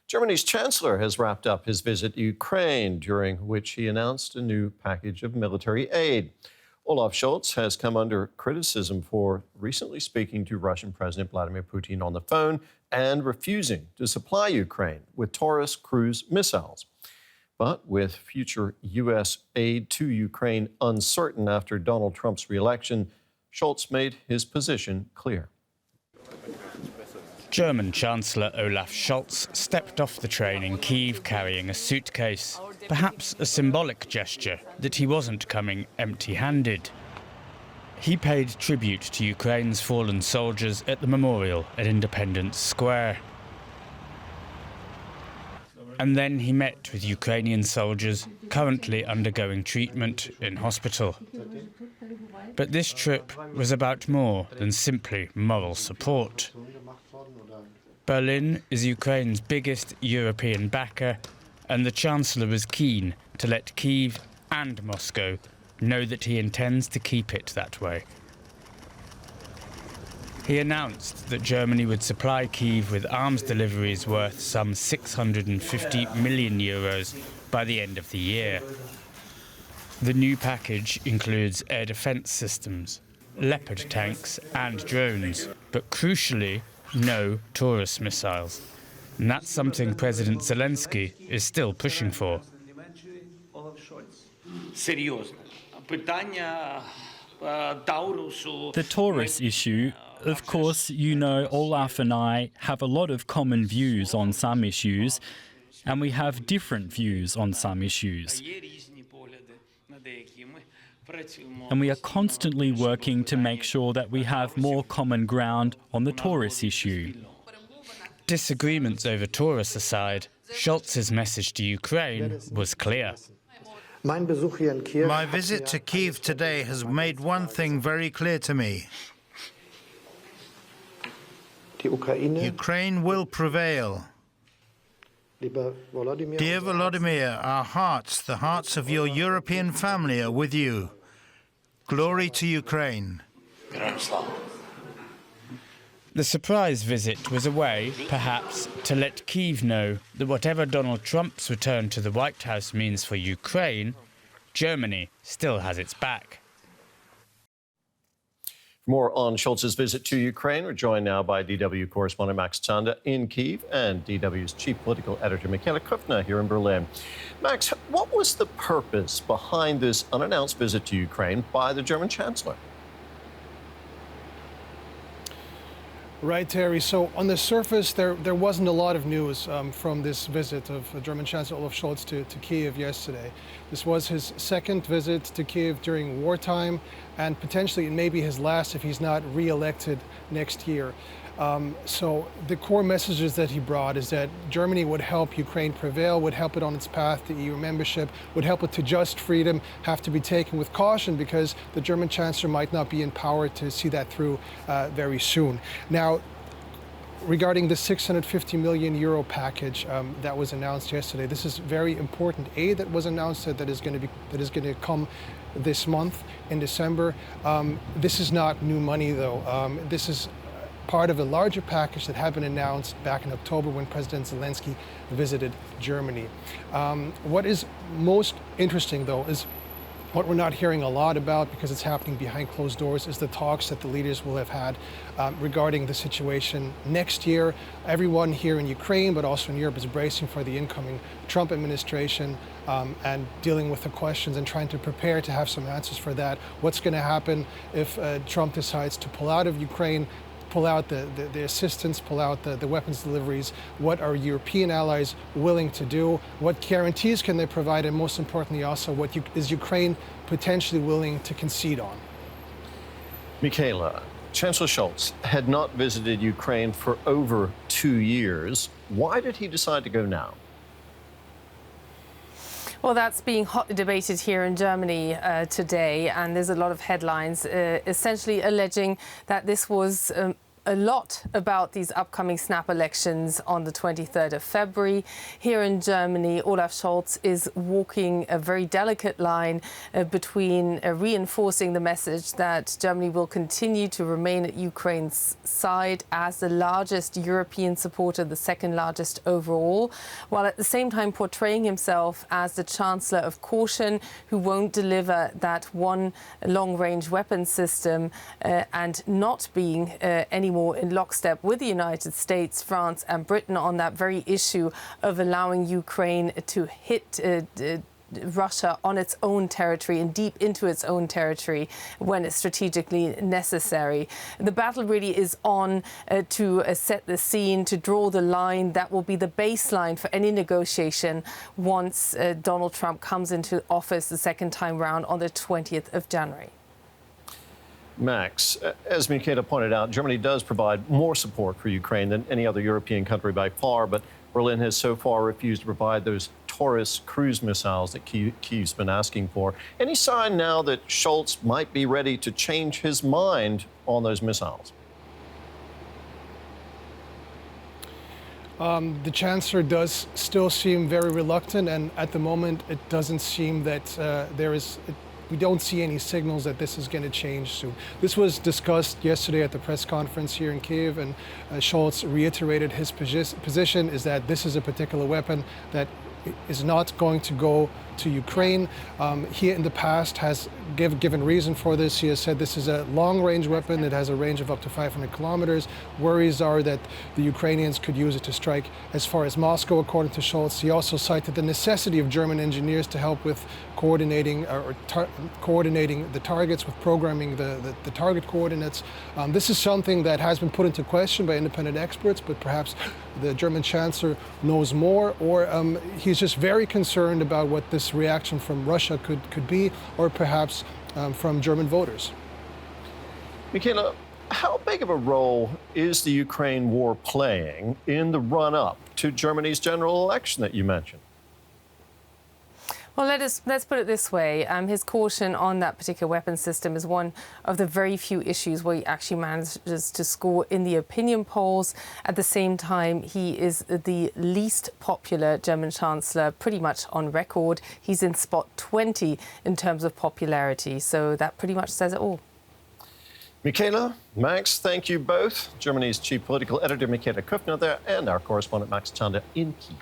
Germany's Chancellor has wrapped up his visit to Ukraine, during which he announced a new package of military aid. Olaf Scholz has come under criticism for recently speaking to Russian President Vladimir Putin on the phone and refusing to supply Ukraine with Taurus cruise missiles. But with future U.S. aid to Ukraine uncertain after Donald Trump's re-election, Scholz made his position clear. German Chancellor Olaf Scholz stepped off the train in Kyiv carrying a suitcase, perhaps a symbolic gesture that he wasn't coming empty-handed. He paid tribute to Ukraine's fallen soldiers at the memorial at Independence Square. And then he met with Ukrainian soldiers currently undergoing treatment in hospital. But this trip was about more than simply moral support. Berlin is Ukraine's biggest European backer, and the Chancellor was keen to let Kyiv and Moscow know that he intends to keep it that way. He announced that Germany would supply Kyiv with arms deliveries worth some €650 million by the end of the year. The new package includes air defence systems, Leopard tanks and drones, but crucially, no Taurus missiles. And that's something President Zelensky is still pushing for. The Taurus issue, of course, you know, Olaf and I have a lot of common views on some issues, and we have different views on some issues. And we are constantly working to make sure that we have more common ground on the Taurus issue. Disagreements over Taurus aside, Scholz's message to Ukraine was clear. My visit to Kyiv today has made one thing very clear to me. Ukraine will prevail. Dear Volodymyr, our hearts, the hearts of your European family are with you. Glory to Ukraine. The surprise visit was a way, perhaps, to let Kyiv know that whatever Donald Trump's return to the White House means for Ukraine, Germany still has its back. For more on Scholz's visit to Ukraine, we're joined now by DW correspondent Max Chanda in Kyiv and DW's chief political editor Michaela Kufner here in Berlin. Max, what was the purpose behind this unannounced visit to Ukraine by the German Chancellor? Right, Terry. So on the surface, there wasn't a lot of news from this visit of German Chancellor Olaf Scholz to Kyiv yesterday. This was his second visit to Kyiv during wartime, and potentially it may be his last if he's not re-elected next year. So the core messages that he brought is that Germany would help Ukraine prevail, would help it on its path to EU membership, would help it to just freedom, have to be taken with caution because the German Chancellor might not be empowered to see that through very soon. Now, regarding the €650 million package that was announced yesterday, this is very important aid that was announced that is going to come this month in December. This is not new money, though. This is part of a larger package that had been announced back in October when President Zelensky visited Germany. What is most interesting, though, is what we're not hearing a lot about because it's happening behind closed doors is the talks that the leaders will have had regarding the situation next year. Everyone here in Ukraine, but also in Europe, is bracing for the incoming Trump administration and dealing with the questions and trying to prepare to have some answers for that. What's going to happen if Trump decides to pull out of Ukraine, pull out the assistance, pull out the weapons deliveries? What are European allies willing to do? What guarantees can they provide? And most importantly, also, what is Ukraine potentially willing to concede on? Michaela, Chancellor Scholz had not visited Ukraine for over 2 years. Why did he decide to go now? Well, that's being hotly debated here in Germany today, and there's a lot of headlines essentially alleging that this was a lot about these upcoming snap elections on the 23rd of February. Here in Germany, Olaf Scholz is walking a very delicate line between reinforcing the message that Germany will continue to remain at Ukraine's side as the largest European supporter, the second largest overall, while at the same time portraying himself as the Chancellor of caution who won't deliver that one long-range weapon system and not being anymore in lockstep with the United States, France and Britain on that very issue of allowing Ukraine to hit Russia on its own territory and deep into its own territory when it's strategically necessary. The battle really is on to set the scene, to draw the line that will be the baseline for any negotiation once Donald Trump comes into office the second time round on the 20th of January. Max, as Michaela pointed out, Germany does provide more support for Ukraine than any other European country by far, but Berlin has so far refused to provide those Taurus cruise missiles that Kyiv's been asking for. Any sign now that Scholz might be ready to change his mind on those missiles? The Chancellor does still seem very reluctant, and at the moment it doesn't seem that we don't see any signals that this is going to change soon. This was discussed yesterday at the press conference here in Kyiv, and Scholz reiterated his position is that this is a particular weapon that is not going to go to Ukraine. He in the past has given reason for this. He has said this is a long-range weapon. It has a range of up to 500 kilometers. Worries are that the Ukrainians could use it to strike as far as Moscow, according to Scholz. He also cited the necessity of German engineers to help with coordinating the targets, with programming the target coordinates. This is something that has been put into question by independent experts, but perhaps the German Chancellor knows more, or he's just very concerned about what this reaction from Russia could be, or perhaps from German voters. Michaela, how big of a role is the Ukraine war playing in the run-up to Germany's general election that you mentioned? Well, let's put it this way. His caution on that particular weapon system is one of the very few issues where he actually manages to score in the opinion polls. At the same time, he is the least popular German Chancellor pretty much on record. He's in spot 20 in terms of popularity. So that pretty much says it all. Michaela, Max, thank you both. Germany's chief political editor, Michaela Kuffner there, and our correspondent, Max Chander in Kyiv.